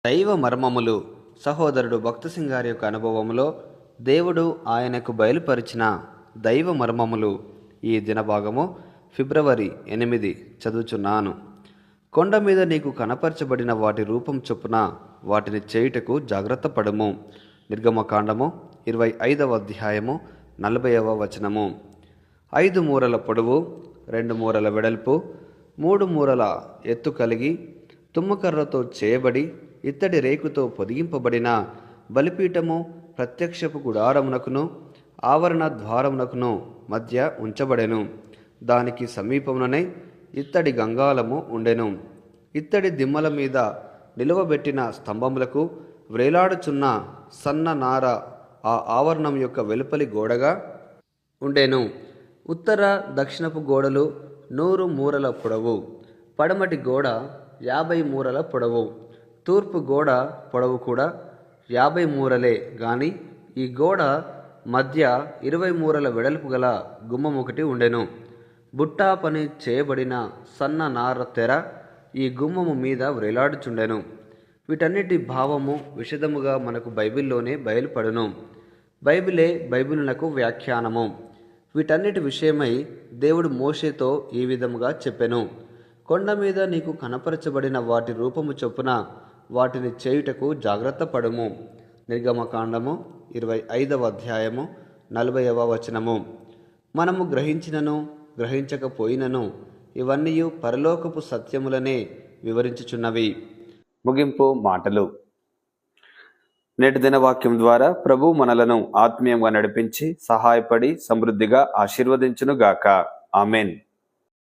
దైవ మర్మములు. సహోదరుడు భక్తసింగ్ గారి యొక్క అనుభవంలో దేవుడు ఆయనకు బయలుపరిచిన దైవ మర్మములు. ఈ దినభాగము ఫిబ్రవరి 8 చదువుచున్నాను. కొండ మీద నీకు కనపరచబడిన వాటి రూపం చొప్పున వాటిని చేయుటకు జాగ్రత్త పడుము. నిర్గమకాండము 25వ అధ్యాయము 40వ వచనము. 5 మూరల పొడవు, 2 మూరల వెడల్పు, 3 మూరల ఎత్తు కలిగి తుమ్మకర్రతో చేయబడి ఇత్తడి రేకుతో పొదిగింపబడిన బలిపీఠము ప్రత్యక్షపు గుడారమునకును ఆవరణ ద్వారమునకును మధ్య ఉంచబడెను. దానికి సమీపముననే ఇత్తడి గంగాలము ఉండెను. ఇత్తడి దిమ్మల మీద నిలువబెట్టిన స్తంభములకు వ్రేలాడుచున్న సన్న నార ఆ ఆవరణం యొక్క వెలుపలి గోడగా ఉండెను. ఉత్తర దక్షిణపు గోడలు 100 మూరల పొడవు, పడమటి గోడ 50 మూరల పొడవు, తూర్పు గోడ పొడవు కూడా 50 మూరలే గాని ఈ గోడ మధ్య 20 మూరల వెడల్పు గల గుమ్మం ఒకటి ఉండెను. బుట్టా పని చేయబడిన సన్న నార తెర ఈ గుమ్మము మీద వ్రేలాడుచుండెను. వీటన్నిటి భావము విశదముగా మనకు బైబిల్లోనే బయలుపడును. బైబిలే బైబిలునకు వ్యాఖ్యానము. వీటన్నిటి విషయమై దేవుడు మోషేతో ఈ విధముగా చెప్పెను. కొండ మీద నీకు కనపరచబడిన వాటి రూపము చొప్పున వాటిని చేయుటకు జాగ్రత్త పడుము. నిర్గమకాండము 25వ అధ్యాయము 40వ వచనము. మనము గ్రహించినను గ్రహించకపోయినను ఇవన్నీ పరలోకపు సత్యములనే వివరించుచున్నవి. ముగింపు మాటలు. నేటి దిన వాక్యం ద్వారా ప్రభు మనలను ఆత్మీయంగా నడిపించి సహాయపడి సమృద్ధిగా ఆశీర్వదించునుగాక. ఆమెన్.